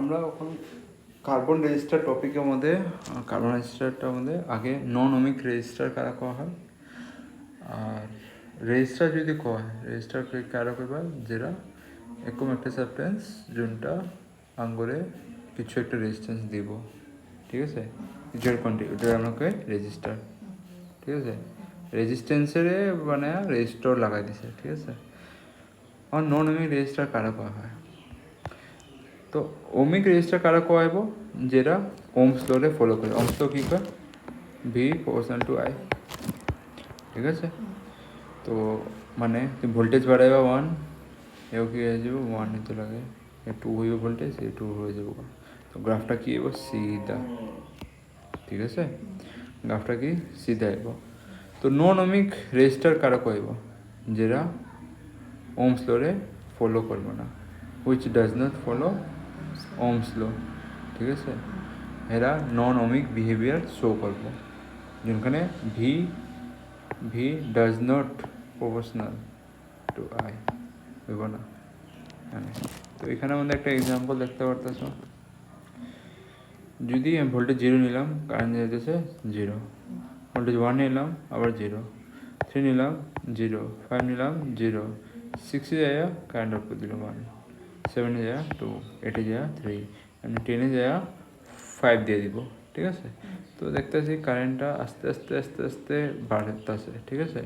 আমরা এখন carbon register টপিকের মধ্যে কার্বন রেজিস্টারটার মধ্যে আগে নন ওমিক রেজিস্টার কারা কোয়া হয় আর রেজিস্টার যদি কোয়া হয় রেজিস্টার কারা কইবা যেটা এরকম একটা সাবস্টেন্স যোনটা আঙ্গুরে কিছু একটা রেজিস্ট্যান্স দিব, ঠিক আছে, কিছু কোয়ান্টিটি ওটা আমাকে রেজিস্টার, ঠিক আছে, রেজিস্ট্যান্সের মানে রেজিস্টার লাগাই দিছে, ঠিক আছে। আর নন ওমিক রেজিস্টার কারা কোয়া হয়, তো ওমিক রেজিস্টার কারা কোয়াইব যেটা ওমস লরে ফলো করে। ওমস ল কী কয় ভি প্রপোর্শনাল টু আই, ঠিক আছে। তো মানে তুমি ভোল্টেজ বাড়াইবা 1 এও কি হয়ে যাব 1 হইতে লাগে, 2 হইব ভোল্টেজ, 2 হয়ে যাব। তো গ্রাফটা কি হইব সিধা, ঠিক আছে, গ্রাফটা কি সিধা আইব। তো নন ওমিক রেজিস্টার কারা কইব যেটা ওমস লরে ফলো করবো না, which does not follow ohm's law, ঠিক আছে। এরা নন ওমিক বিহেভিয়ার শো করবো যেখানে V does not proportional to I হইব না। হ্যাঁ, তো এখানে আমাদের একটা এক্সাম্পল দেখতে পারতেছো, যদি আমি ভোল্টেজ 0 নিলাম কারেন্ট যেতেছে 0, ভোল্টেজ 1 নিলাম আবার 0, 3 নিলাম 0, 5 নিলাম 0, 6 যায় কারেন্ট আউটপুট দিল 1, 7 যায় 2, 8 যায় 3, আমি 10 যায় 5 দিয়ে দিব, ঠিক আছে। তো দেখতেছি কারেন্টটা আস্তে আস্তে আস্তে আস্তে বাড়তেছে, ঠিক আছে,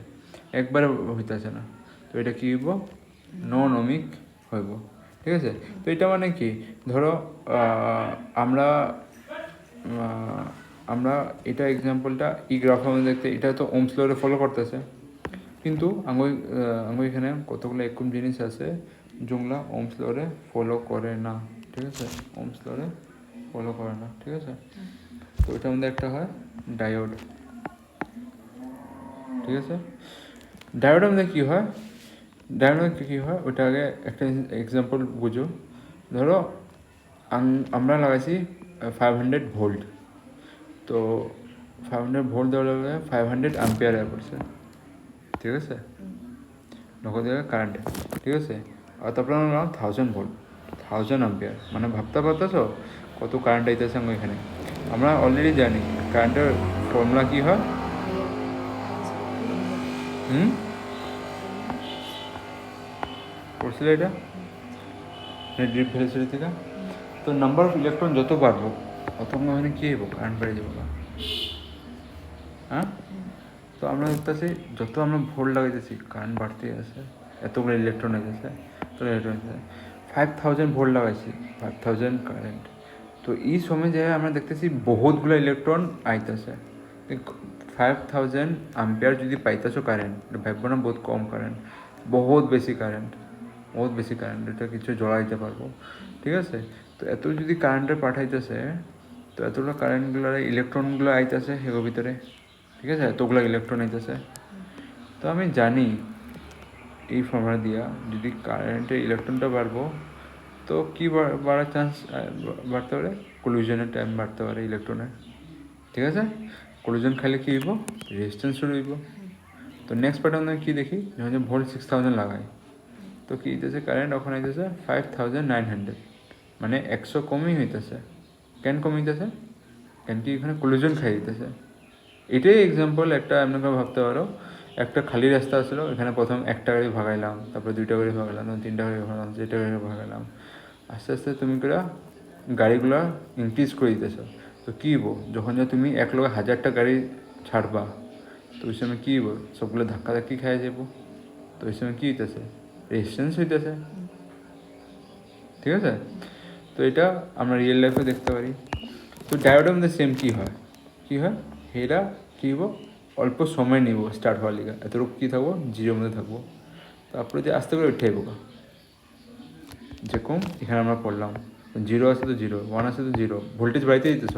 একবারে হইতেছে না। তো এটা কী হইব নন ওমিক হইব, ঠিক আছে। তো এটা মানে কি, ধরো আমরা আমরা এটা এক্সাম্পলটা ই গ্রাফের মধ্যে দেখতে এটা তো ওমস লরে ফলো করতেছে, কিন্তু আঙ্গুই এখানে কতগুলো এরকম জিনিস আছে যেগুলা ওমস লরে ফলো করে না, ঠিক আছে, ওমস লরে ফলো করে না, ঠিক আছে। তো এটার মধ্যে একটা হয় ডায়োড, ঠিক আছে। ডায়োডের মধ্যে কী হয়, ডায়োডের মধ্যে কী হয় ওটা আগে একটা এক্সাম্পল বুঝো। ধরো আমরা লাগাইছি 500 ভোল্ট, তো 500 ভোল্ট দেওয়ার লগে 500 অ্যাম্পিয়ার আয় পড়ছে, ঠিক আছে, নগদ কারেন্ট, ঠিক আছে। আর তারপরে আমরা 1000 ভোল্ট 1000 অ্যাম্পিয়ার, মানে ভাবতে পারতেছো কত কারেন্ট আইতেছে আমরা এখানে। আমরা অলরেডি জানি কারেন্টের ফর্মুলা কী হয়, পড়ছিল এটা ডিপ ভেলোসিটি থেকে। তো নাম্বার অফ ইলেকট্রন যত বাড়বো অত মানে কী হইব কারেন্ট বেড়ে যাবো, হ্যাঁ। তো আমরা দেখতেছি যত আমরা ভোল্ট লাগাইতেছি কারেন্ট বাড়তেই আছে, এতগুলো ইলেকট্রন হইতেছে, তো ইলেকট্রন হইতেছে 5000 ভোল্ট লাগাইছি 5000 কারেন্ট। তো এই সময় যে আমরা দেখতেছি বহুতগুলো ইলেকট্রন আইতেছে, 5000 অ্যাম্পিয়ার যদি পাইতেছো কারেন্ট, ভাববো না বহুত কম কারেন্ট, বহুত বেশি কারেন্ট, বহুত বেশি কারেন্ট, এটা কিছু জড়াইতে পারবো, ঠিক আছে। তো এত যদি কারেন্টে পাঠাইতেছে, তো এতগুলো কারেন্টগুলো ইলেকট্রনগুলো আইতেছে হেগো ভিতরে, ঠিক আছে, এতগুলো ইলেকট্রন আইতেছে। তো আমি জানি এই ফর্মুলা দিয়া যদি কারেন্টের ইলেকট্রনটা বাড়বো তো কী বাড়ার চান্স বাড়তে পারে, কলিউশনের টাইম বাড়তে পারে ইলেকট্রনের, ঠিক আছে। কলিউশন খাইলে কী হইব, রেজিস্ট্যান্স শুরু হইব। তো নেক্সট পার্টে আমরা কী দেখি, যখন ভোল্ট 6000 লাগাই তো কী হইতেছে কারেন্ট ওখানে হইতেছে 5900, মানে 100 কমই হইতেছে। কেন কম হইতেছে, কেন কি এখানে কলিউশন খাই দিতেছে। এটাই এক্সাম্পল একটা আপনাকে ভাবতে পারো, একটা খালি রাস্তা আসলো, এখানে প্রথম একটা গাড়ি ভাগাইলাম, তারপরে 2টা গাড়ি ভাগাইলাম, 3টা গাড়ি ভাগালাম, 4টা গাড়ি ভাগাইলাম, আস্তে আস্তে তুমি করে গাড়িগুলো ইনক্রিজ করে দিতেছো। তো কী হবো, যখন যে তুমি এক লোক 1000টা গাড়ি ছাড়বা তো ওই সময় কী হবো, সবগুলো ধাক্কা ধাক্কি খাই যাবো। তো ওই সময় কী হইতেছে, রেজিস্ট্যান্স হইতেছে, ঠিক আছে। তো এটা আমরা রিয়েল লাইফে দেখতে পারি। তো ডায়োডের মধ্যে সেম কী হয়, এরা কী হবো অল্প সময় নিব স্টার্ট হওয়ার লিগে, এতটুকু কী থাকবো জিরোর মধ্যে থাকবো, তারপরে যে আস্তে করে উঠে যাবো, যেরকম এখানে আমরা পড়লাম 0 আছে তো 0, 1 আছে তো 0, ভোল্টেজ বাড়িতে দিতেছ,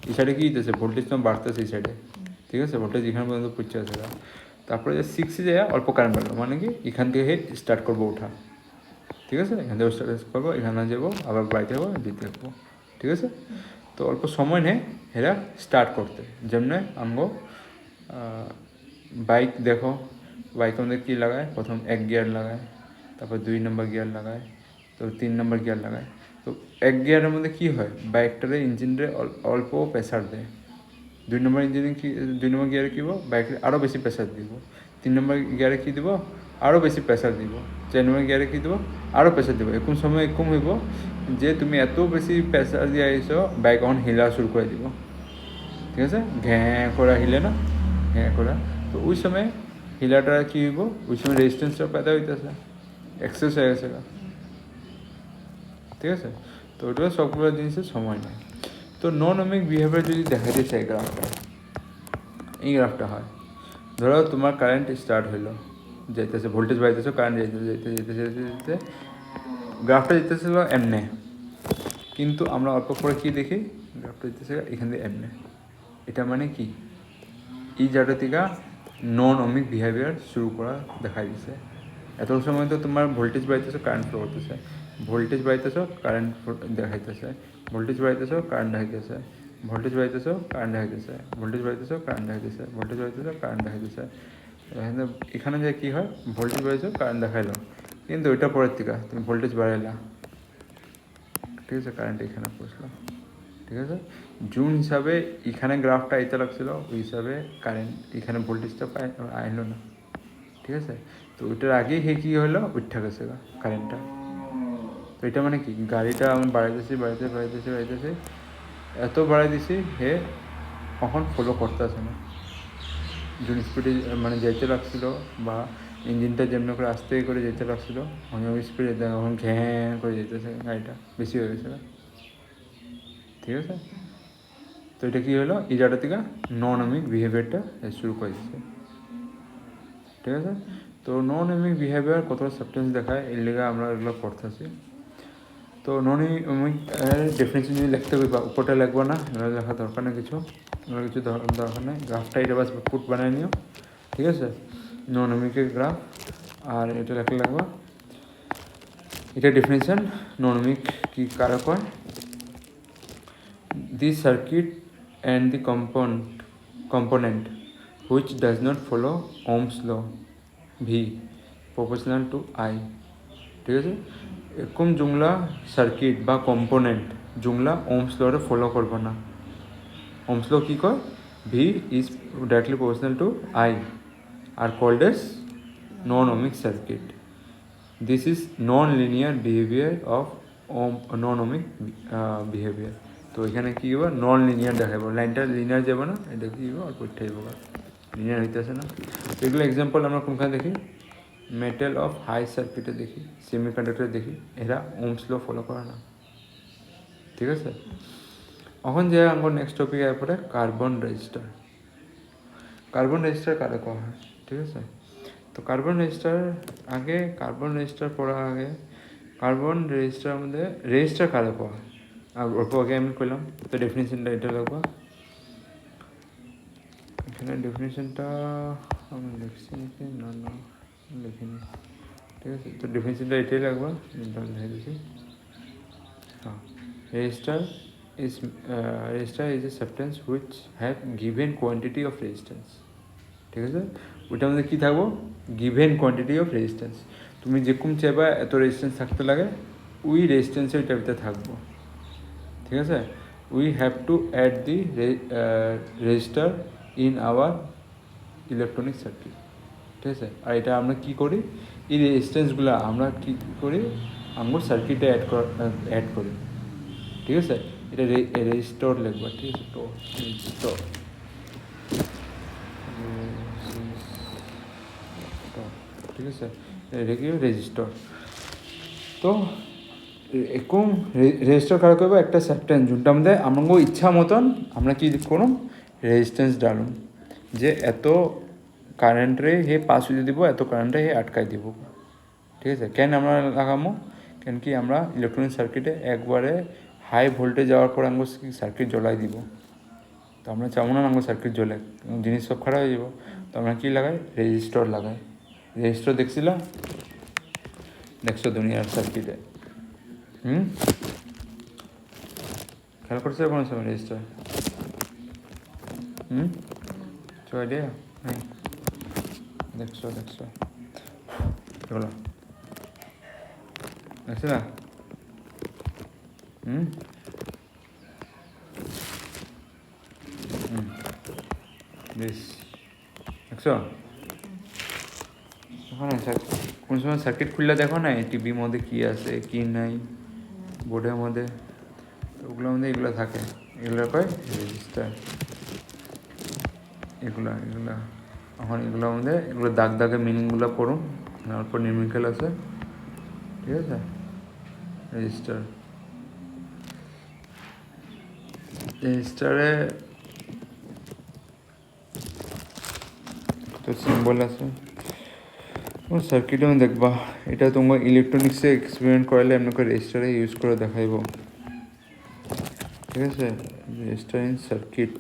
এই সাইডে কী দিতেছে ভোল্টেজ তো বাড়তেছে এই সাইডে, ঠিক আছে, ভোল্টেজ এখানে পর্যন্ত পড়ছে আছে। তারপরে যে 6 যায় অল্প কারেন্ট বাড়লো, মানে কি এখান থেকে স্টার্ট করবো ওঠা, ঠিক আছে, এখান থেকে স্টার্ট করবো, এখানে যাবো আবার বাড়িতে যাবো দিতে থাকবো, ঠিক আছে। তো অল্প সময় নেই এরা স্টার্ট করতে, যেমন আমগো বাইক দেখো, বাইকের মধ্যে কী লাগায়, প্রথম 1 গিয়ার লাগায়, তারপর 2 নম্বর গিয়ার লাগায়, তো 3 নম্বর গিয়ার লাগায়। তো এক গিয়ারের মধ্যে কী হয়, বাইকটারে ইঞ্জিনরে অল্প প্রেসার দেয়। 2 নম্বর ইঞ্জিনে কি 2 নম্বর গিয়ারে কী দিব, বাইকে আরও বেশি প্রেসার দিব। 3 নম্বর গিয়ারে কী দিব, আরও বেশি প্রেসার দিব। 4 নম্বর গিয়ারে কী দিব, আরও প্রেসার দিব। এরকম সময় এরকম হইব যে তুমি এত বেশি প্রেসার দিয়ে আইছো, বাইক এখন হিলা শুরু করে দিব, ঠিক আছে, ঘ্যাঁ করে হিলে না, ঘ্যাঁ করে। তো ওই সময় হিলাটা কী হইব, ওই সময় রেজিস্ট্যান্সটা পেদা হইতেছে, এক্সেস হয়ে গেছে, ঠিক আছে। তো ওটা সবগুলো জিনিসের সময় নেয়। তো নন-ওমিক বিহেভিয়ার যদি দেখাতে চাই গ্রাফটা, এই গ্রাফটা হয়, ধরো তোমার কারেন্ট স্টার্ট হইলো, যাইতেছে, ভোল্টেজ বাড়িতেছে, কারেন্ট যেতে গ্রাফটা যেতেছিল এমনে, কিন্তু আমরা অল্প করে কী দেখি, গ্রাফটা যেতেছে এখান দিয়ে এমনে। এটা মানে কি, এই জায়গা থেকে নন-ওমিক বিহেভিয়ার শুরু করা দেখা দিচ্ছে। এত সময় তো তোমার ভোল্টেজ বাড়িতেছে, কারেন্ট ফ্লো করতেছে, ভোল্টেজ বাড়িতেছে, কারেন্ট দেখাইতেছে, ভোল্টেজ বাড়িতেছে, কারেন্ট দেখাইতেছে, ভোল্টেজ বাড়িতেছে, কারেন্ট দেখাইতেছে, ভোল্টেজ বাড়িতেছে, কারেন্ট দেখাইতেছে, ভোল্টেজ বাড়িতেছে, কারেন্ট দেখাইতেছে। এখানে যে কী হয়, ভোল্টেজ বাড়িছে, কারেন্ট দেখাইলো, কিন্তু ওইটা পরের থেকে তুমি ভোল্টেজ বাড়াইলা, ঠিক আছে, কারেন্ট এখানে পৌঁছলো, ঠিক আছে। জুন হিসাবে এখানে গ্রাফটা আইতে লাগছিল, ওই হিসাবে কারেন্ট এখানে ভোল্টেজটা আইলো না, ঠিক আছে। তো ওইটার আগেই হে কী হলো, উঠা গেছে কারেন্টটা। তো এটা মানে কি, গাড়িটা আমি বাড়াইতেছি, এত বাড়াই দিছি হে কখন ফলো করতে আসে না, জুন স্পিডে মানে যেতে লাগছিল, বা ইঞ্জিনটা যেমন করে আস্তে করে যেতে লাগছিল, আমি ওই স্পিডে তখন ঘ্যাঁ করে যেতেছে, গাড়িটা বেশি হয়ে গেছে, ঠিক আছে। তো এটা কী হলো, এই জায়গা থেকে নন-ওমিক বিহেভিয়ারটা শুরু করে দিচ্ছে, ঠিক আছে। তো নন-ওমিক বিহেভিয়ার কতটা সাবটেন্স দেখায়, এর লেগে আমরা এগুলো পড়তেছি। তো নন-ওমিক ডেফিনেশন যদি লিখতে হবে, উপরটা লিখবো না, এগুলো লেখা দরকার নেই, কিছু দরকার নেই। গ্রাফটা এটা বাস পুট বানিয়ে নিও, ঠিক আছে, নন-ওমিকের গ্রাফ, আর এটা লাগবে, এটা ডেফিনেশন। নন-ওমিক কি কারক হয়, this circuit and the component which does not follow Ohm's law V proportional to I, ঠিক আছে। এরকম জুমলা সার্কিট বা কম্পোনেন্ট জুমলা ওমস লরে ফলো করবে না। ওমস ল কী কয়, V is directly proportional to I, are called as non ohmic circuit. This is non linear behaviour of non ohmic behaviour. তো এখানে কী হবে, নন লিনিয়ার দেখাবো, লাইনটা লিনিয়ার যাবে না, এটা কী হবে, অল্প উঠে যাবো, লিনিয়ার হইতেছে না। এগুলো এক্সাম্পল আমরা কোনখানে দেখি, মেটাল অফ হাই সার্কিটে দেখি, সেমি কন্ডাক্টরে দেখি, এরা ওমস ল ফলো করে না, ঠিক আছে। এখন যে আমার নেক্সট টপিক এরপরে কার্বন রেজিস্টার। কার্বন রেজিস্টার কারে করা হয়, ঠিক আছে। তো কার্বন রেজিস্টার পড়ার আগে কার্বন রেজিস্টার মধ্যে রেজিস্টার কারে করা হয়, আর অল্প আগে আমি কইলাম। তো ডেফিনেশনটা এটা লাগবে, এখানে ডেফিনেশনটা আমি লিখছি নাকি, না লিখিনি, ঠিক আছে। তো ডেফিনেশনটা এটাই লাগবে, লিখে দিচ্ছি। হ্যাঁ, register is a substance which have given quantity of resistance, ঠিক আছে। ওইটার মধ্যে কী থাকবো, গিভেন কোয়ান্টিটি অফ রেজিস্ট্যান্স, তুমি যেরকম চাইবা এত রেজিস্ট্যান্স থাকতে লাগে, ওই রেজিস্ট্যান্সে ওইটার ভিতরে থাকবো, ঠিক আছে। We have to add the resistor in our electronic circuit, ঠিক আছে। আর এটা আমরা কী করি, এই রেজিস্ট্যান্সগুলো আমরা কী করি, আমরা সার্কিটে অ্যাড করি, ঠিক আছে। এটা রেজিস্টর লিখবা, ঠিক আছে। তো রেজিস্টর, ঠিক আছে, এটা কি রেজিস্টর। তো এরকম রেজিস্টার কারা করবো, একটা সাবস্টেন্স যোনটা আমাদের আমাকে ইচ্ছা মতন আমরা কি করুন, রেজিস্ট্যান্স ডালুন, যে এত কারেন্টরে হে পাস হইতে দিব, এত কারেন্টে হে আটকাই দিব, ঠিক আছে। কেন আমরা লাগামো, কেন কি আমরা ইলেকট্রনিক সার্কিটে একবারে হাই ভোল্টেজ যাওয়ার পর আমরা সার্কিট জ্বলাই দিব। তো আমরা চাবো না আমরা সার্কিট জ্বলে, জিনিস সব খারাপ হয়ে যাব। তো আমরা কী লাগাই, রেজিস্টর লাগাই। রেজিস্টর দেখছিলাম, দেখছো দুনিয়ার সার্কিটে, খেয়াল করছে কোনো সময় রেজিস্টার, চল আইডিয়া হ্যাঁ, দেখছো এগুলো দেখছি না, হুম বেশ দেখছো ওখানে কোন সময় সার্কিট খুললে দেখো না টিভির মধ্যে কী আছে কী নাই বোর্ডের মধ্যে ওগুলোর মধ্যে এগুলো থাকে এগুলো কয় রেজিস্টার এগুলো এখন এগুলোর মধ্যে এগুলো দাগ দাগে মিনিংগুলো পড়ুন তারপর নিউমেরিক্যাল আছে ঠিক আছে রেজিস্টারে তো সিম্বল আছে সার্কিটে দেখবা এটা তোমার ইলেকট্রনিক্সে এক্সপেরিমেন্ট করালে আপনাকে রেজিস্টারে ইউজ করে দেখাইব ঠিক আছে রেজিস্টার ইন সার্কিট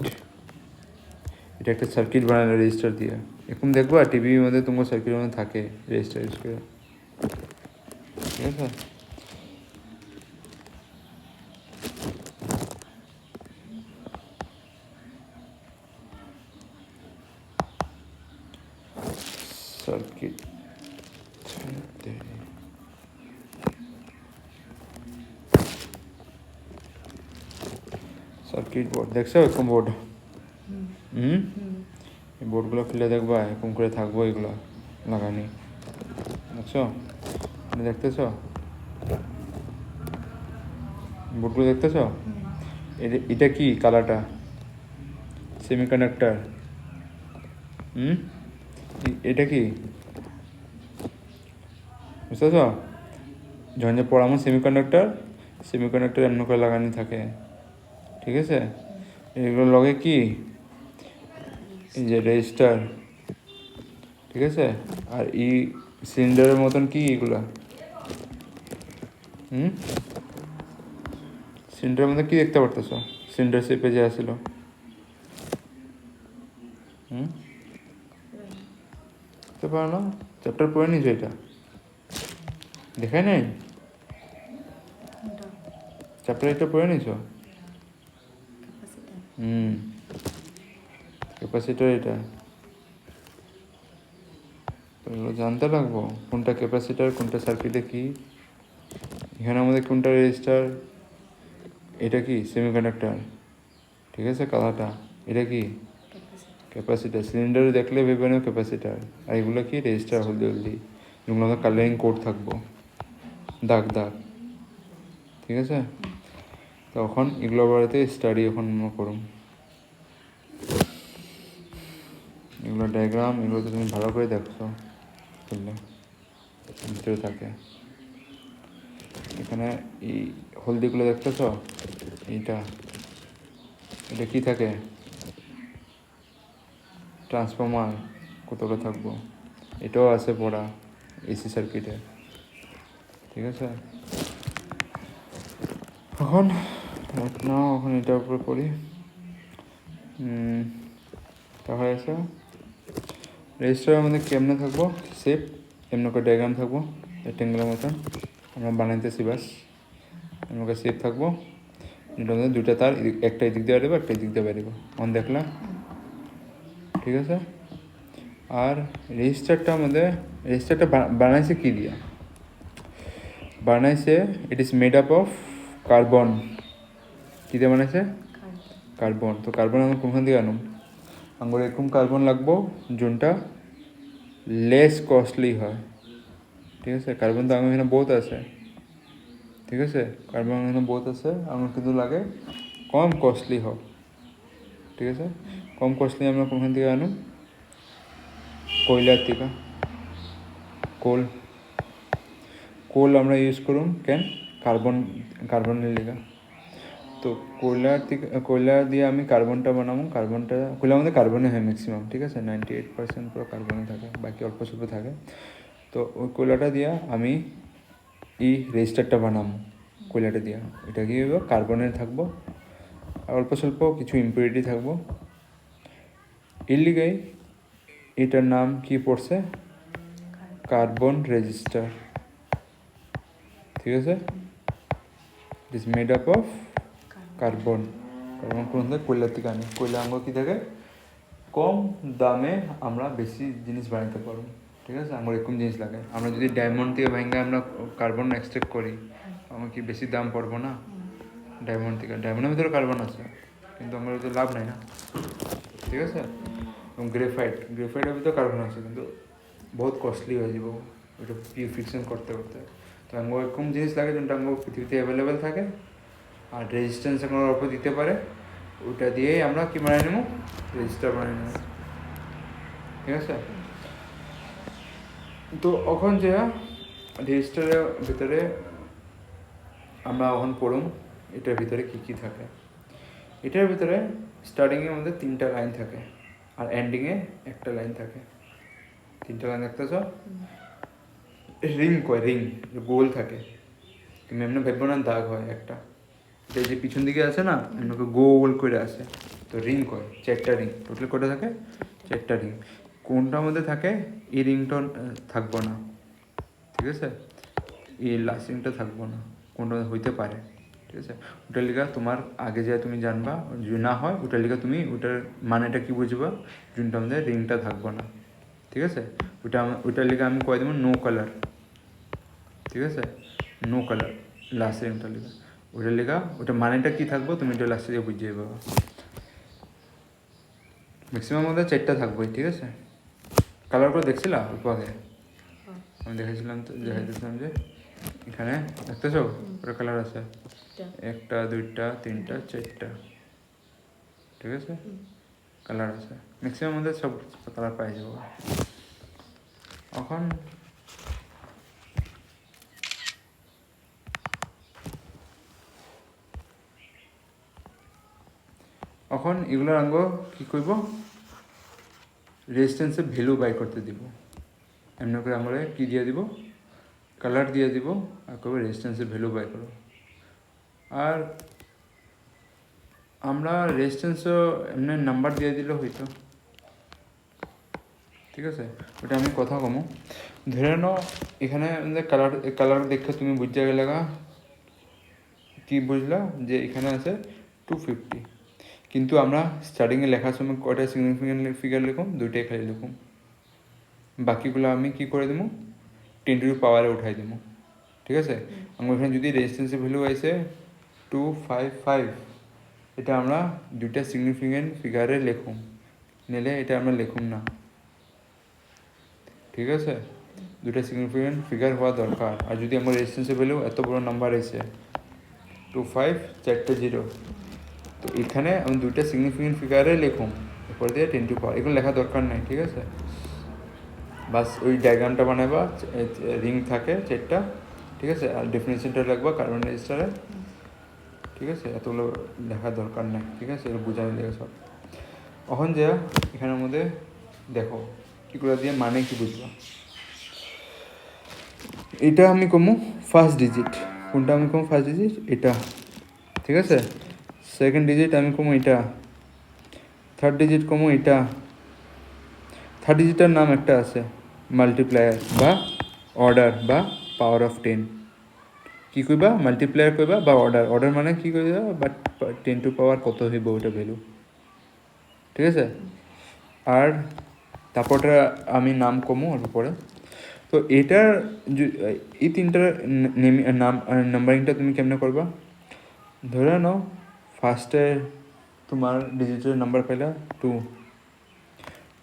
এটা একটা সার্কিট বানালে রেজিস্টার দিয়ে এরকম দেখবা টিভির মধ্যে তোমার সার্কিটের মধ্যে থাকে রেজিস্টার ইউজ করে ঠিক আছে সার্কিট সার্কিট বোর্ড দেখছো এরকম বোর্ড এই বোর্ডগুলো খুলে দেখবা এরকম করে থাকবো এগুলো লাগানি দেখছো দেখতেছো বোর্ডগুলো দেখতেছো এটা কি কালারটা সেমিকন্ডাক্টর এটা কি বুঝতেছ যখন যে পড়ামো সেমিকন্ডাক্টর এমন করে লাগানি থাকে ঠিক আছে এগুলো লগে কি এই যে রেজিস্টার ঠিক আছে আর সিলিন্ডারের মতন কি এগুলা সিলিন্ডারের মধ্যে কি দেখতে পারতেছ সিলিন্ডার শেপে যে আসছিল দেখতে পারো না চ্যাপ্টার পড়ে নিছো এটা দেখাই নাই চ্যাপ্টার এটা পড়ে নিছো ক্যাপাসিটার এটা এগুলো জানতে লাগবো কোনটা ক্যাপাসিটার কোনটা সার্কিটে কি এখানে আমাদের কোনটা রেজিস্টার এটা কি সেমিকন্ডাক্টর ঠিক আছে কালারটা এটা কি ক্যাপাসিটার সিলিন্ডারে দেখলে ভেবে নেও ক্যাপাসিটার আর এগুলো কি রেজিস্টার হলদি এগুলো আমাদের কালারিং কোড থাকবো দাগ ঠিক আছে তখন এগুলো বাড়িতে স্টাডি এখন করুন এগুলো ডায়াগ্রাম এগুলো তো তুমি ভালো করে দেখছো বুঝলে ভিতরে থাকে এখানে এই হলদিগুলো দেখতেছ এটা কি থাকে ট্রান্সফর্মার কতটা থাকবো এটাও আছে পড়া এসি সার্কিটে ঠিক আছে এখন এটার উপরে পড়ি তাহলে আছে রেজিস্টারের মধ্যে কেমনে থাকবো শেপ এমন করে ডায়াগ্রাম থাকবো রেক্টেঙ্গুলার মতন আমরা বানাইতেছি বাস এমন করে শেপ থাকবো এটার মধ্যে দুটা তার একটা এদিক দিয়ে বেরোবো একটা এদিক দিয়ে বেরোবো অন দেখলাম ঠিক আছে আর রেজিস্টারটা বানাইছে কি দিয়া বানাইছে it is made up of carbon কী দিয়ে বানাইছে কার্বন তো কার্বন আমরা কোনখান থেকে আনুন আমার এরকম কার্বন লাগবো যোনটা লেস কস্টলি হয় ঠিক আছে কার্বন তো আমার এখানে বহুত আছে ঠিক আছে কার্বন এখানে বহুত আছে আমার কিন্তু লাগে কম কস্টলি হোক ঠিক আছে কম কস্টলি আমরা কোনখান থেকে আনুন কয়লার থেকে কোল আমরা ইউজ করুন কেন কার্বনের লেগা তো কয়লা দিয়ে আমি কার্বনটা বানাবো কয়লার মধ্যে কার্বনে হয় ম্যাক্সিমাম ঠিক আছে 98% পুরো কার্বনে থাকে বাকি অল্প স্বল্প থাকে তো ওই কয়লাটা দিয়া আমি এই রেজিস্টারটা বানাবো কয়লাটা দিয়া এটা কি হবে কার্বনের থাকবো আর অল্প স্বল্প কিছু ইম্পিউরিটি থাকবো এর লিগাই এটার নাম কি পড়ছে কার্বন রেজিস্টার ঠিক আছে ইট is made up of carbon কোন থেকে কয়লার থেকে আনি কয়লা আমরা কী থাকে কম দামে আমরা বেশি জিনিস বানাতে পারবো ঠিক আছে আমার এরকম জিনিস লাগে আমরা যদি ডায়মন্ড দিয়ে ভেঙে আমরা কার্বন এক্সট্রাক্ট করি আমার কি বেশি দাম পড়বো না ডায়মন্ড থেকে, ডায়মন্ডের ভিতরে কার্বন আছে, কিন্তু আমার তো লাভ নাই না, ঠিক আছে। এবং গ্রেফাইটের ভিতরে কার্বন আছে, কিন্তু বহুত কস্টলি হয়ে যাব ওইটা পিউরিফিকেশন করতে করতে। তো আমি এরকম জিনিস লাগে যেটা আমার পৃথিবীতে অ্যাভেলেবেল থাকে আর রেজিস্ট্যান্স কোনো অল্প দিতে পারে, ওটা দিয়েই আমরা কী বানিয়ে নেব, রেজিস্টার বানিয়ে নেব, ঠিক আছে। তো এখন যে রেজিস্টারের ভিতরে আমরা এখন পড়ুম এটার ভিতরে কী কী থাকে। এটার ভিতরে স্টার্টিংয়ের মধ্যে 3টা লাইন থাকে আর এন্ডিংয়ে একটা লাইন থাকে। 3টা লাইন দেখতেছ, রিং কয়, রিং গোল থাকে, তুমি এমনি ভেবো না দাগ হয় একটা, এটা যে পিছন দিকে আছে না এমনি গোল করে আসে, তো রিং কয়। 4টা রিং টোটাল কটা থাকে, 4টা রিং। কোনটার মধ্যে থাকে এই রিংটা থাকবো না, ঠিক আছে, এই লাস্ট রিংটা থাকবো না, কোনটা হইতে পারে, ঠিক আছে। ওটার লিগা তোমার আগে যা তুমি জানবা, যদি না হয় ওটার লিগা তুমি ওটার মানেটা কি বুঝবা, যোনটার মধ্যে রিংটা থাকবো না, ঠিক আছে। ওটার লিগা আমি কয়ে দেবো নো কালার, ঠিক আছে, নো কালার লাস্ট রিংটার লিগা। ওটার লিগা ওটা মানেটা কী থাকবো তুমি ওটা লাস্টে দিয়ে বুঝিয়ে পাবা। ম্যাক্সিমাম মধ্যে 4টা থাকবোই, ঠিক আছে। কালার করে দেখছিলা অল্প আগে, আমি দেখাইছিলাম, তো দেখাইতেছিলাম যে এখানে দেখতেছো ওটা কালার আছে 1টা 2টা 3টা 4টা, ঠিক আছে, কালার আছে। ম্যাক্সিমাম মধ্যে সব কালার পাই যাবো। এখন এখন এগুলোর আঙ্গ কী করব, রেজিস্ট্যান্সের ভ্যালু বাই করতে দিব। এমনি করে আমরা কী দিয়ে দিব, কালার দিয়ে দিব, আর করবো রেজিস্ট্যান্সের ভ্যালু বাই করবো। আর আমরা রেজিস্ট্যান্সও এমনি নাম্বার দিয়ে দিলে হইতো, ঠিক আছে। ওটা আমি কথা কমো, ধরে নাও এখানে কালার দেখে তুমি বুঝতে গেলে কি বুঝলা যে এখানে আছে 250, কিন্তু আমরা স্টার্টিংয়ে লেখার সময় কয়টা সিগনিফিকেন্ট ফিগার লিখুম, 2টাই খালি লিখুম, বাকিগুলো আমি কি করে দেবো 10^পাওয়ারে উঠাই দেবো, ঠিক আছে। আমার এখানে যদি রেজিস্ট্যান্সের ভ্যালু আছে 255, এটা আমরা 2টা সিগনিফিকেন্ট ফিগারে লিখুম, নিলে এটা আমরা লিখুম না, ঠিক আছে। 2টা সিগনিফিকেন্ট ফিগার হওয়া দরকার। আর যদি আমার রেজিস্ট্যান্সের ভ্যালু এত বড় নাম্বার আছে 25 4টা 0, তো এখানে আমি 2টা সিগনিফিকেন্ট ফিগারে লিখুম, এরপর দিয়ে 10^, এগুলো লেখা দরকার নাই, ঠিক আছে। বাস ওই ডায়াগ্রামটা বানাবা, রিং থাকে 4টা, ঠিক আছে, আর ডেফিনেশনটা লাগবা কার্বন রেজিস্টারে, ঠিক আছে। এতগুলো লেখার দরকার নাই, ঠিক আছে, এটা বোঝানো লাগে সব। এখন যে এখানের মধ্যে দেখো কীগুলো দিয়ে মানে কি বুঝবা। এটা আমি কমু ফার্স্ট ডিজিট, কোনটা আমি কমু ফার্স্ট ডিজিট, এটা, ঠিক আছে। সেকেন্ড ডিজিট আমি কমু এটা, থার্ড ডিজিট কমু এটা। থার্ড ডিজিটের নাম একটা আছে মাল্টিপ্লায়ার বা অর্ডার বা পাওয়ার অফ 10, কী কইবা মাল্টিপ্লায়ার কইবা বা অর্ডার মানে কী কইবা, বাট 10^পাওয়ার কত হইব ওইটা ভ্যালু, ঠিক আছে। আর তারপরটা আমি নাম কমু অল্প পরে। তো এটার এই 3টার নাম্বারিংটা তুমি কেমনে করবা, ধরে নাও ফার্স্টে তোমার ডিজিটের নাম্বার পাইলা 2,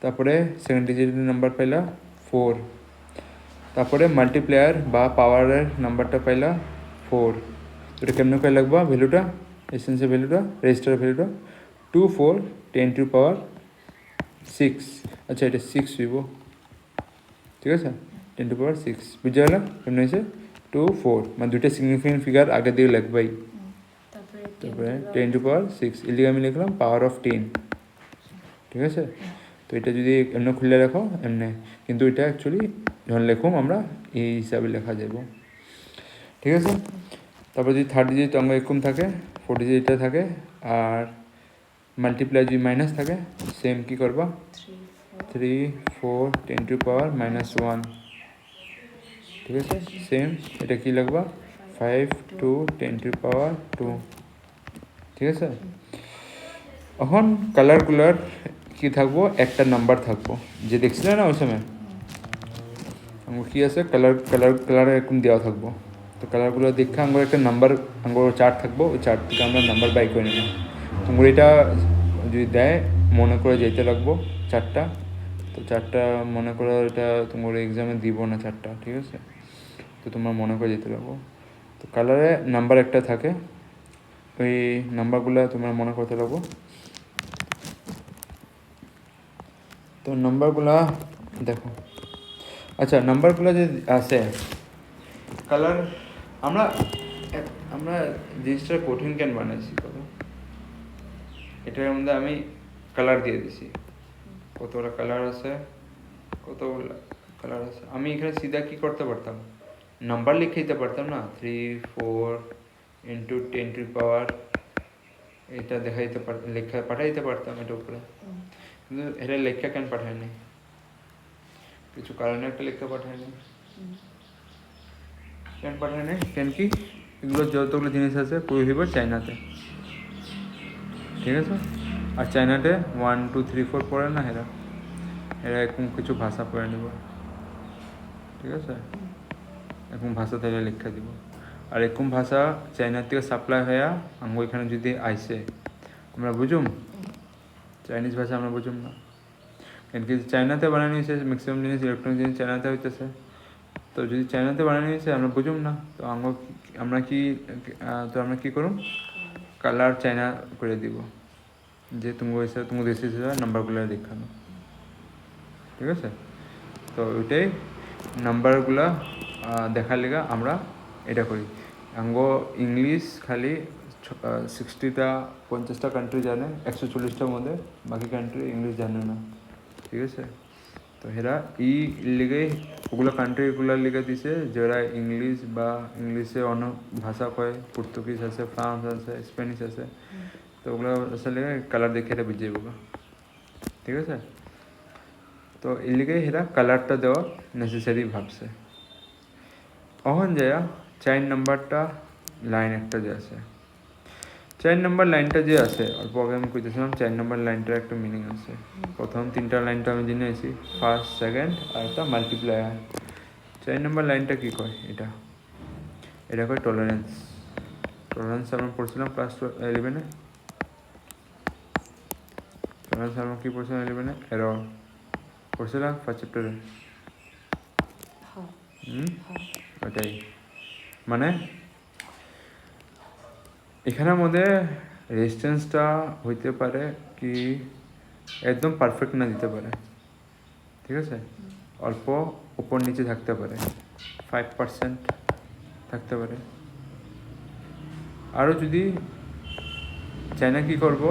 তারপরে সেকেন্ড ডিজিটের নাম্বার পাইলা 4, তারপরে মাল্টিপ্লায়ার বা পাওয়ারের নাম্বারটা পাইলা 4। এটা কেমনে করে লাগবা ভ্যালুটা, এসেন্সের ভ্যালুটা, রেজিস্টারের ভ্যালুটা 2 4 10^6, আচ্ছা এটা 6 হইব, ঠিক আছে, 10^6 বুঝা গেল কেমন হয়েছে 2 4, মানে 2টা সিগনিফিকেন্ট ফিগার আগে দিয়ে লিখবাই, তারপরে 10^6, এলিগে আমি লিখলাম পাওয়ার অফ 10, ঠিক আছে। তো এটা যদি এমনি খুলে রাখো এমনি, কিন্তু এটা অ্যাকচুয়ালি যখন লেখুম আমরা এই হিসাবে লেখা যাব, ঠিক আছে। তারপর যদি থার্ড ডিজিট অঙ্গ এরকম থাকে, ফোর্থ ডিজিট এটা থাকে, আর মাল্টিপ্লাই যদি মাইনাস থাকে সেম কী করবা 3 4 10^-1, ঠিক আছে। সেম এটা কী লাগবা 5 2 10^2, ঠিক আছে। এখন কালারগুলার কী থাকবো, একটা নাম্বার থাকবো, যে দেখছিলে না ওই সময় আমার কী আছে কালার এরকম দেওয়া থাকবো। তো কালারগুলো দেখে আমার একটা নাম্বার আমার চার্ট থাকবো, ওই চার্ট থেকে আমরা নাম্বার বাই করে নেব। তোমার এটা যদি দেয় মনে করে যেতে লাগবো চারটা, তো চারটা মনে করো এটা তোমার এক্সামে দিব না চারটা, ঠিক আছে? তো তোমার মনে করে যেতে লাগবো। তো কালারে নাম্বার একটা থাকে, ওই নাম্বারগুলো তোমার মনে করতে লাগবো। তো নাম্বারগুলা দেখো, আচ্ছা নাম্বারগুলো যে আছে কালার, আমরা আমরা জিনিসটা কঠিন কেন বানাইছি কত, এটার মধ্যে আমি কালার দিয়ে দিছি, কতগুলো কালার আছে, কতগুলো কালার আছে। আমি এখানে সিধা কি করতে পারতাম, নাম্বার লিখে দিতে পারতাম না, 3 4 ইন্টু 10 টু পাওয়ার, এটা দেখা দিতে পারতাম, লেখা পাঠিয়ে দিতে পারতাম এটা উপরে, কিন্তু এটা লেখা কেন পাঠায়নি, কিছু কারণে একটা লেখা পাঠায়নি। কেন পাঠায়নি, কেন কি এগুলো যতগুলো জিনিস আছে পুরো হইব চাইনাতে, ঠিক আছে? আর চাইনাতে 1 2 3 4 পড়ে না, এরা এরা এরকম কিছু ভাষা পড়ে নেব, ঠিক আছে? এরকম ভাষা তাহলে লেখা দিব। আর এরকম ভাষা চাইনার থেকে সাপ্লাই হয়ে আমরা এখানে যদি আইসে আমরা বুঝুম, চাইনিজ ভাষা আমরা বুঝুম না, কেন কি চাইনাতে বানানো হয়েছে ম্যাক্সিমাম জিনিস, ইলেকট্রনিক জিনিস চাইনাতে হইতেছে। তো যদি চাইনাতে বানানো হয়েছে আমরা বুঝুম না, তো আমরা কি করুম, কালার চাইনা করে দিব, যে তুমি হয়েছে তুমি দেশে নাম্বারগুলো দেখানো, ঠিক আছে? তো ওইটাই নাম্বারগুলা দেখার লেগা আমরা এটা করি। আঙ্গো ইংলিশ খালি 60টা 50টা কান্ট্রি জানে, 140টার মধ্যে, বাকি কান্ট্রি ইংলিশ জানে না, ঠিক আছে? তো এরা লিগে ওগুলো কান্ট্রিগুলোর লিগে দিছে যারা ইংলিশ বা ইংলিশে অন্য ভাষা কয়, পর্তুগিজ আছে, ফ্রান্স আছে, স্প্যানিশ আছে, তো ওগুলো আসলে কালার দেখে এটা বুঝে যাবো, ঠিক আছে? তো এর লিগে এরা কালারটা দেওয়া নেসেসারি ভাবছে। এখন যায় 4 নাম্বারটা লাইন একটা যে আছে, 4 নাম্বার লাইনটা যে আছে, অল্প আগে আমি কইতেছিলাম 4 নাম্বার লাইনটার একটা মিনিং আছে। প্রথম 3টা লাইনটা আমি জেনে আছি, ফার্স্ট সেকেন্ড আর একটা মাল্টিপ্লায়ার। 4 নাম্বার লাইনটা কি কয়, এটা কয় টলারেন্স। টলারেন্স আমরা পড়ছিলাম ক্লাস 11-এ, টলারেন্স আমরা কি পড়ছিলাম 11-এ, এরর পড়ছিলাম ফার্স্ট চ্যাপ্টারে। ওটাই মানে এখানের মধ্যে রেজিস্ট্যান্সটা হইতে পারে কি একদম পারফেক্ট না দিতে পারে, ঠিক আছে? অল্প উপর নিচে থাকতে পারে, 5% থাকতে পারে। আরও যদি চাইনা কি করব,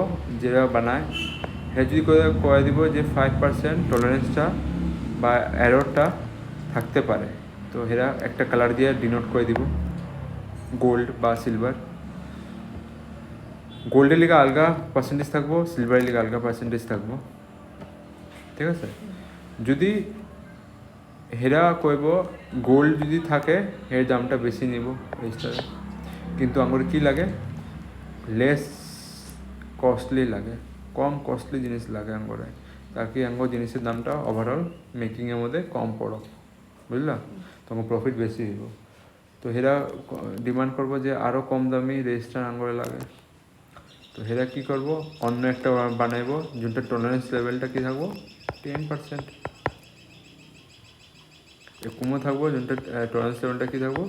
যেটা বানায় হ্যাঁ যদি কয়ে দিব যে 5% টলারেন্সটা বা এররটা থাকতে পারে, তো এরা একটা কালার দিয়ে ডিনোট করে দিব, গোল্ড বা সিলভার। গোল্ডের লিগে আলগা পার্সেন্টেজ থাকবো, সিলভারের লিগে আলগা পার্সেন্টেজ থাকবো, ঠিক আছে? যদি হেরা কইব গোল্ড যদি থাকে এর দামটা বেশি নিব রেজিস্টারে, কিন্তু আমার কি লাগে, লেস কস্টলি লাগে, কম কস্টলি জিনিস লাগে আঙ্গরে, তাকে আঙ্গর জিনিসের দামটা ওভারঅল মেকিংয়ের মধ্যে কম পড়ক, বুঝলা? তোমার প্রফিট বেশি হইব। তো হেরা ডিমান্ড করবো যে আরও কম দামি রেজিস্টার আঙ্গরে লাগে, তো হেরা কী করবো, অন্য একটা বানাইব যেটা টলারেন্স লেভেলটা কী থাকবো 10%, কমও থাকবো যেটা টলারেন্স লেভেলটা কী থাকবো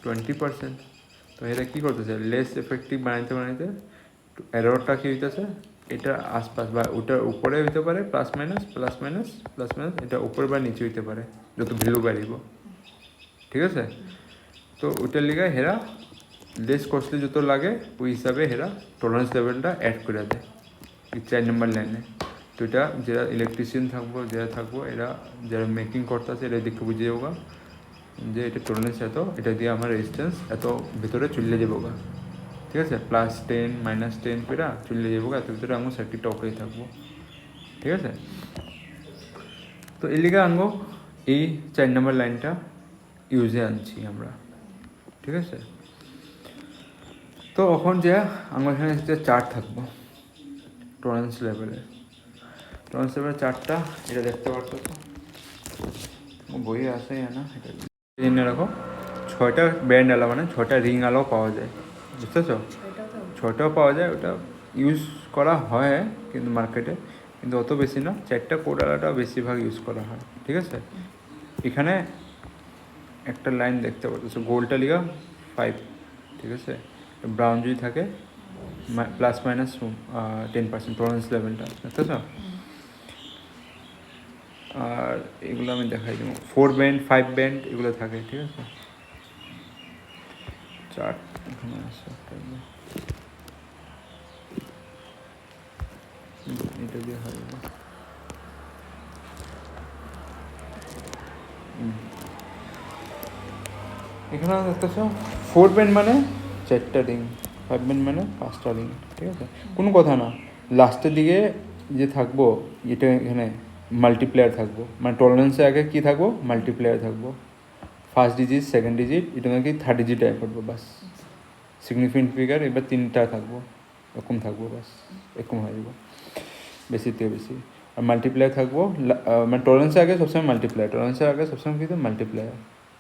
20%। তো এরা কী করতেছে, লেস এফেক্টিভ বানাইতে এররটা কী হইতেছে, এটা আশপাশ বা ওটার উপরে হইতে পারে, plus minus plus minus plus minus, এটা উপরে বা নিচে হইতে পারে যত ভ্যালু বাড়িব, ঠিক আছে? তো ওটার লিগে হেরা লেস কস্টলি যত লাগে ওই হিসাবে হেরা টলারেন্স লেভেলটা অ্যাড করে দেয় এই 4 নম্বর লাইনে। তো এটা যারা ইলেকট্রিশিয়ান থাকবো, যারা থাকবো, এরা যারা মেকিং করতেছে এরা দেখে বুঝে যাবো যে এটা টলারেন্স এত, এটা দিয়ে আমার রেজিস্ট্যান্স এত ভিতরে চলে যাবো, ঠিক আছে? +10 -10 করে চলে যাবো, এত ভিতরে আমি সার্কিটটা অপরেই থাকবো, ঠিক আছে? তো এর লিগে আনবো এই 4 নম্বর লাইনটা ইউজে আনছি আমরা, ঠিক আছে? তো এখন যে আমার এখানে যে চার্ট থাকবো টলারেন্স লেভেলের, টলারেন্স লেভেলের চার্টটা এটা দেখতে পারতো, তো বইয়ে আসে না, এটা জেনে রাখো ছয়টা ব্যান্ড আলো মানে ছয়টা রিং আলো পাওয়া যায়, বুঝতেছো? ছয়টাও পাওয়া যায়, ওটা ইউজ করা হয় কিন্তু মার্কেটে, কিন্তু অত বেশি না, চারটা কোড আলাটা বেশিরভাগ ইউজ করা হয়, ঠিক আছে? এখানে একটা লাইন দেখতে পাচ্ছ, গোলটা লিগা 5, ঠিক আছে? ব্রাউন যদি থাকে প্লাস মাইনাস 10% টলারেন্স লেভেলটা, দেখতেছ? আর এগুলো আমি দেখাই দেবো, 4 ব্যান্ড 5 ব্যান্ড এগুলো থাকে, ঠিক আছে? চার্ট এখানে আছে একটা, এটা দিয়ে হয় এখানে দেখতেছ 4 ব্যান্ড মানে 4টা রিং, 5 ব্যান্ড মানে 5টা রিং, ঠিক আছে? কোনো কথা না, লাস্টের দিকে যে থাকবো এটা এখানে মাল্টিপ্লেয়ার থাকবো, মানে টলারেন্সের আগে কী থাকবো, মাল্টিপ্লেয়ার থাকবো, ফার্স্ট ডিজিট সেকেন্ড ডিজিট এটা নাকি থার্ড ডিজিট অ্যাড করবো, বাস। সিগনিফিকেন্ট ফিগার এবার 3টা থাকবো, এরকম থাকবো, বাস এরকম হয়ে যাবো, বেশি থেকে বেশি। আর মাল্টিপ্লায়ার থাকবো, মানে টলারেন্সের আগে সবসময় মাল্টিপ্লায়ার, টলারেন্সের আগে সবসময় কিন্তু মাল্টিপ্লায়ার,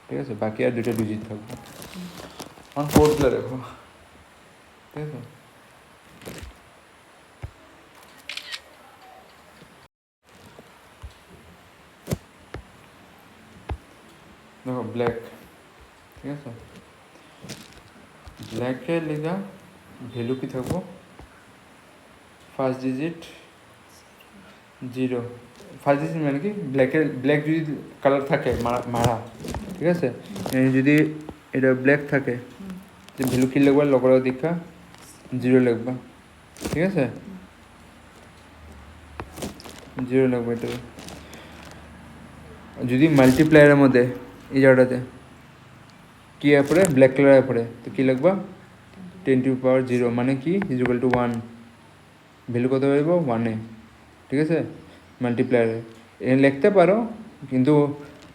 ঠিক আছে? বাকি আর 2টা ডিজিট থাকবো। আমার কোডগুলো দেখো, ঠিক আছে? দেখো ব্ল্যাক, ঠিক আছে? ব্ল্যাকের লেগা ভ্যালু কী থাকবো, ফার্স্ট ডিজিট 0, ফার্স্ট ডিজিট মানে কি, ব্ল্যাক যদি কালার থাকে মারা, ঠিক আছে? যদি এটা ব্ল্যাক থাকে যে ভ্যালু কী লিখবা, লগর দীক্ষা 0 লিখবা, ঠিক আছে? 0 লিখবা। এটা যদি মাল্টিপ্লায়ারের মধ্যে এই জায়গাটাতে কী পড়ে, ব্ল্যাক কালার পড়ে, তো কী লিখবা, 10⁻0 মানে কি ইজুয়াল টু 1, ভ্যালু কত পাইব 1, ঠিক আছে? মাল্টিপ্লায়ারে এ লিখতে পারো, কিন্তু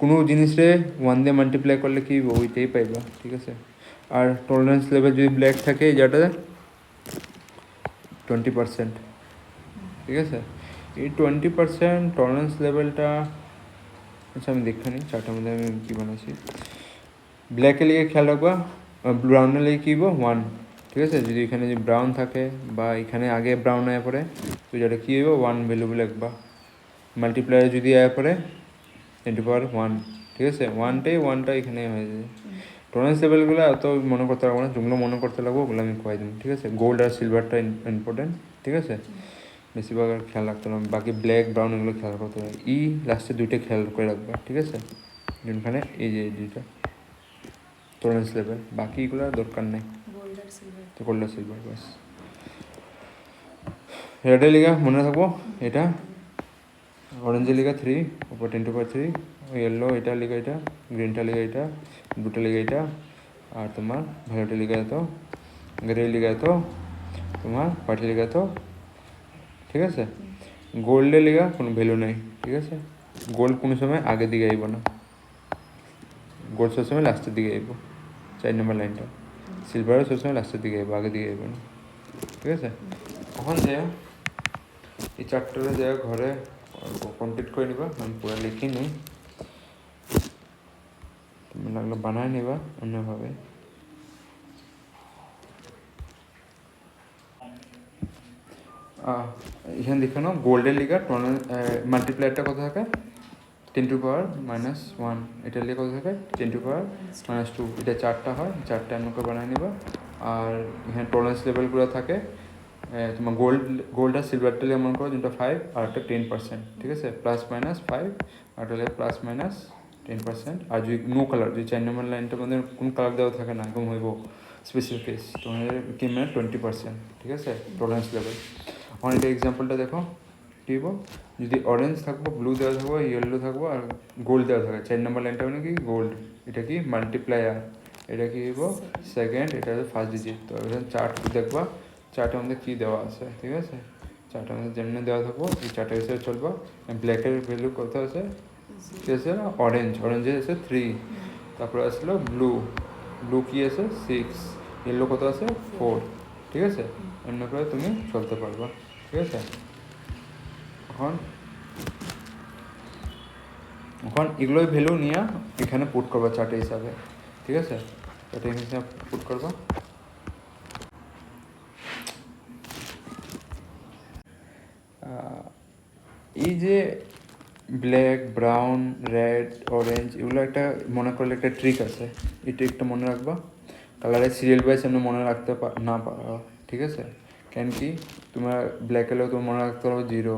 কোনো জিনিসে 1 দিয়ে মাল্টিপ্লাই করলে কি ওইটাই পাইবা, ঠিক আছে? আর টলারেন্স লেভেল যদি ব্ল্যাক থাকে যেটা 20%, ঠিক আছে? এই 20% টলারেন্স লেভেলটা, আচ্ছা আমি দেখে নিই চারটার মধ্যে আমি কী বানাচ্ছি। ব্ল্যাকের লিগে খেয়াল রাখবা, ব্রাউনের লিগে কী 1, ঠিক আছে? যদি এখানে যদি ব্রাউন থাকে বা এখানে আগে ব্রাউন আয়া পড়ে, তো যেটা কী হইব 1 ভ্যালু লিখবা। মাল্টিপ্লায়ার যদি আয়া পড়ে 10⁻1, ঠিক আছে? ওয়ানটা এখানে হয়ে যায়। টলারেন্স লেভেলগুলো এত মনে করতে পারবো না, যেগুলো মনে করতে লাগবো ওগুলো আমি কয়ে দেবো, ঠিক আছে? গোল্ড আর সিলভারটা ইম্পর্টেন্ট, ঠিক আছে? বেশিরভাগ আর খেয়াল রাখতে হবে, বাকি ব্ল্যাক ব্রাউন এগুলো খেয়াল করতে হবে। লাস্টে 2টা খেয়াল করে রাখবা, ঠিক আছে? যেখানে এই যে 2টা টলারেন্স লেভেল, বাকি এগুলো দরকার নেই, তো গোল্ড আর সিলভার বাস। রেডের লিগা মনে থাকবো এটা, অরেঞ্জের লিগা 3 ওপর 10⁻3, ইয়েলো এটার লিগা এটা, গ্রিনটা লিগা এটা, ব্লুটা লিগা এটা, আর তোমার ভায়োলেটের লিগা এত, গ্রে লিগা এত, তোমার হোয়াইটের লিগা এত, ঠিক আছে? গোল্ডের লিগা কোনো ভ্যালু নেই, ঠিক আছে? গোল্ড কোনো সময় আগের দিকে আইব না, গোল্ড সবসময় লাস্টের দিকে আইব, 4 নম্বর লাইনটা। সিলভারও সবসময় লাস্টের দিকে আইব, আগের দিকে আইব না, ঠিক আছে? তখন যে এই চারটারে যে ঘরে কমপ্লিট করে নিবা, আমি পুরো লিখি নিই, তুমি লাগলে বানায় নিবা অন্যভাবে। এখানে দেখে নাও গোল্ডের লিগা মাল্টিপ্লায়ারটা কত থাকে, 10⁻−1, এটার লিগে কত থাকে 10⁻−2, এটা 4টা হয়, 4টা এমন বানিয়ে নিবা। আর এখানে টলারেন্স লেভেলগুলো থাকে তোমার গোল্ড আর সিলভারটা লিগে মনে করো 5 আর একটা 10%, ঠিক আছে? +−5 আর একটা লিগে +−10%। আর যদি নো কালার, যদি 4 নম্বর লাইনটার মধ্যে কোনো কালার দেওয়া থাকে না, এরকম হইব স্পেসিফিক কেস, তোমাদের কি মানে 20%, ঠিক আছে? Tolerance level. এখন এটা এক্সাম্পলটা দেখো, কী হইব, যদি অরেঞ্জ থাকবো, ব্লু দেওয়া থাকবো, ইয়েলো থাকবো আর গোল্ড দেওয়া থাকে, 4 নম্বর লাইনটা মানে কি গোল্ড, এটা কি মাল্টিপ্লায়ার, এটা কি হইব সেকেন্ড, এটা হচ্ছে ফার্স্ট ডিজিট। তো এখানে চার্ট দেখবা, চার্টের মধ্যে কী দেওয়া আছে, ঠিক আছে? চার্টের মধ্যে যেমনি দেওয়া থাকবো এই চার্টের হিসেবে চলবা। ব্ল্যাকের ভ্যালু কত আছে, কী আছে, অরেঞ্জের আছে 3, তারপরে আসলো ব্লু কি আছে 6, ইয়েলো কত আছে 4, ঠিক আছে? এমনি করে তুমি চলতে পারবা, ঠিক আছে? এখন এগুলোই ভ্যালু নিয়ে এখানে পুট করবা চার্টের হিসাবে। ঠিক আছে, এটা এখানে পুট করবা। এই যে ব্ল্যাক, ব্রাউন, রেড, অরেঞ্জ এগুলো একটা মনে করলে একটা ট্রিক আছে, এই ট্রিকটা মনে রাখবা। কালারের সিরিয়াল ওয়াইজ এমনি মনে রাখতে না পারো, ঠিক আছে। কেন কি তোমার ব্ল্যাকের লোক তোমার মনে রাখতে পারবো 0,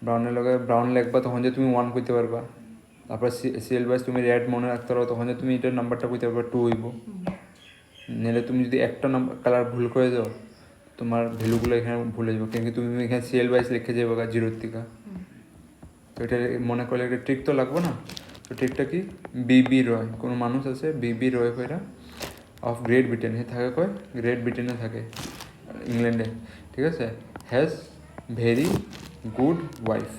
ব্রাউনের লগে ব্রাউন লিখবা তখন যে তুমি 1 করতে পারবা। তারপর সিরিয়াল ওয়াইজ তুমি রেড মনে রাখতে পারো তখন যে তুমি এটার নাম্বারটা করতে পারবা 2 হইব। নাহলে তুমি যদি একটা নাম্বার কালার ভুল করে দাও তোমার ভ্যালুগুলো এখানে ভুলে যাবো, কেন কি তুমি এখানে সিরিয়াল ওয়াইজ লিখে যাবো 0 থেকে। তো এটা মনে করলে একটা ট্রিক তো লাগবে না। তো ট্রিকটা কি, বিবি রয়, কোনো মানুষ আছে বিবি রয় কইরা অফ গ্রেট ব্রিটেন, হে থাকে কয় গ্রেট ব্রিটেনে থাকে, ইংল্যান্ডে, ঠিক আছে। হ্যাজ ভেরি গুড ওয়াইফ,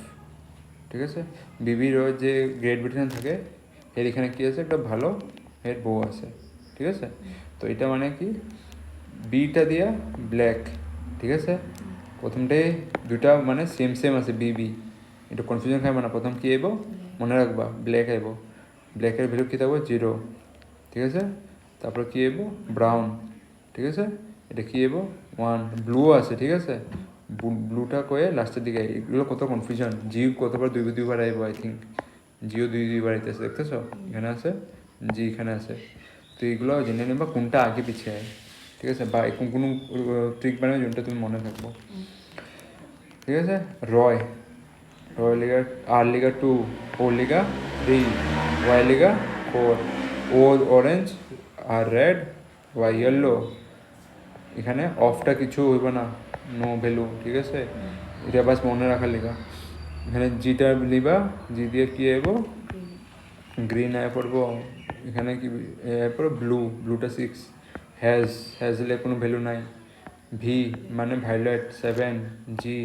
ঠিক আছে। বিবি রয় যে গ্রেট ব্রিটেনে থাকে এর এখানে কী আছে, একটা ভালো এর বউ আছে, ঠিক আছে। তো এটা মানে কি, বিটা দিয়া ব্ল্যাক, ঠিক আছে। প্রথমটাই দুটা মানে সেম সেম আছে বিবি, এটা কনফিউশন খাইব না। প্রথম কী আইব মনে রাখবা, ব্ল্যাক আইব, ব্ল্যাকের ভ্যালু কী থাকবো 0, ঠিক আছে। তারপর কী আইব ব্রাউন, ঠিক আছে, এটা কী আইব 1, ব্লু আছে, ঠিক আছে। ব্লুটা কয়ে লাস্টের দিকে, এগুলো কত কনফিউশন, জিও কতবার 2 আইব, আই থিঙ্ক জিও 2 আইতেছে, দেখতেছো এখানে আছে, জি এখানে আছে। তো এগুলো জেনে নেবা কোনটা আগে পিছিয়ে আয়, ঠিক আছে, বা কোনো ট্রিক বানাবে যোনটা তুমি মনে থাকবো, ঠিক আছে। রয়, রয় লিগা আর লিগা 2, ও লিগা 3, ওয়াই লিগা 4, ও অরেঞ্জ আর রেড, ওয়াই ইয়েলো। এখানে অফটা কিছু হইব না, নো ভ্যালু, ঠিক আছে। এটা বাস মনে রাখার লিগা। এখানে জিটা নিবা, জি দিয়ে কী আইব গ্রিন আয় পড়বো, এখানে কি আয় পড়বো ব্লু, ব্লুটা 6, হ্যাজ, হ্যাজ হলে কোনো ভ্যালু নাই, ভি মানে ভায়োলেট 7, জি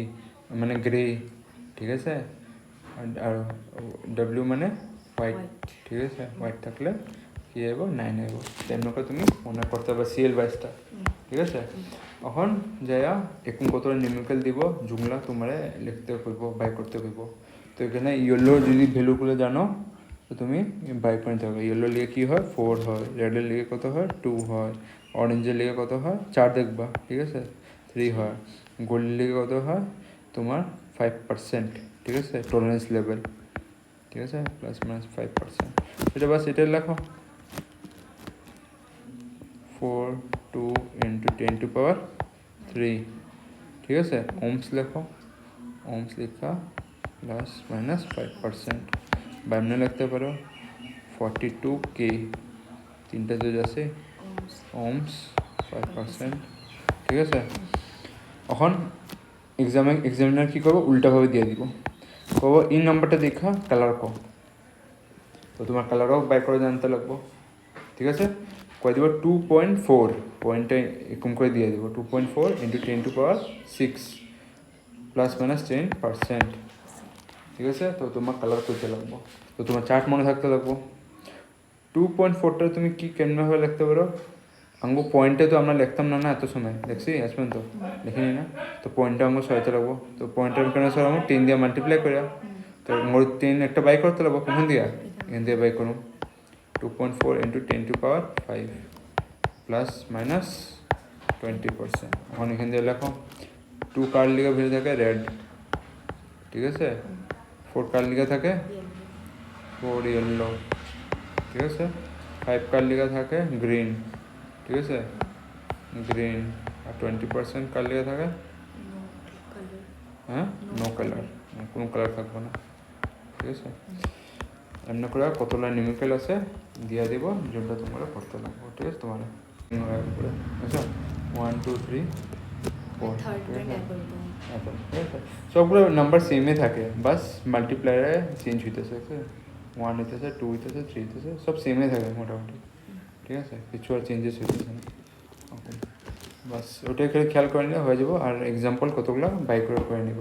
মানে গ্রে, ঠিক আছে। আর ডব্লিউ মানে হোয়াইট, ঠিক আছে। হোয়াইট থাকলে কী আইব 9 আইব। তেমন করে তুমি মনে করতে পারবে সিএল বাইসটা, ঠিক আছে। এখন যাইয়া এখন কতটা নিউমেরিক্যাল দিব জুমলা তোমারে লিখতে হইব, বাই করতে হইব। তো এখানে ইয়েলোর যদি ভ্যালুগুলো জানো তো তুমি বাই করে নিতে হবে। ইয়েলোর লিগে কী হয় 4 হয়, রেডের লিগে কত হয় 2 হয়, অরেঞ্জের লিগে কত হয় 4 দেখবা, ঠিক আছে 3 হয়, গোল্ডের লিগে কত হয় তোমার 5%, ঠিক আছে, টলারেন্স লেভেল, ঠিক আছে, +-5%। এটা বাস এটা লেখো 4 2 × 10⁻3, ঠিক আছে। ওমস লেখো, ওমস লেখা +-5%, বা এমনি লিখতে পারো 42K, 3টা জোজ আছে, ওমস 5%, ঠিক আছে। এখন এক্সামিনার কী করবো উল্টাভাবে দিয়ে দিব, কব এই নাম্বারটা দেখা কালার কম, তো তোমার কালারও বাই করে জানতে লাগবো, ঠিক আছে। কয়ে দিব 2.4, পয়েন্টটা এরকম করে দিয়ে দিব 2.4 × 10⁻6 +-10%, ঠিক আছে। তো তোমার কালার করতে লাগবো, তো তোমার চার্ট মনে থাকতে লাগবো। 2.4টা তুমি কি কেমনভাবে লিখতে পারো, আঙ্গু পয়েন্টে তো আমরা লিখতাম না এত সময়, দেখছি আজ পর্যন্ত লিখিনি না। তো পয়েন্টটা আঙ্গু সরাইতে লাগবো, তো পয়েন্টের কেন সরাবো 10 দিয়ে মাল্টিপ্লাই করিয়া, তো মোট 10 একটা বাই করতে লাগবো, কোন দিয়া এখান দিয়ে বাই করুন 2.4 × 10⁵ +-20%। এখন এখান দিয়ে লেখো 2 কার লিগা ভ্যালু থাকে রেড, ঠিক আছে, 4 কার লিগা থাকে 4 ইয়েলো, ঠিক আছে, 5 কার লিগা থাকে গ্রিন, ঠিক আছে, গ্রিন, আর 20% কার লিগা থাকে হ্যাঁ নো কালার, কোনো কালার থাকবে না, ঠিক আছে। এমনি করে কতগুলো নিউমেরিক্যাল আছে দিয়া দিব যেটা তোমরা করতে লাগবে, ঠিক আছে। তোমার করে আচ্ছা 1 2 3 4, ঠিক আছে। সবগুলো নাম্বার সেমই থাকে, বাস মাল্টিপ্লায়ারে চেঞ্জ হইতেছে, ঠিক আছে, 1 হইতেছে 2 হইতেছে 3 হইতেছে, সব সেমই থাকে মোটামুটি, ঠিক আছে, কিছু আর চেঞ্জেস হইতেছে না, ওকে। বাস ওটাই খেয়াল করে নিলে হয়ে যাবো। আর এক্সাম্পল কতগুলো বাই করে নিব।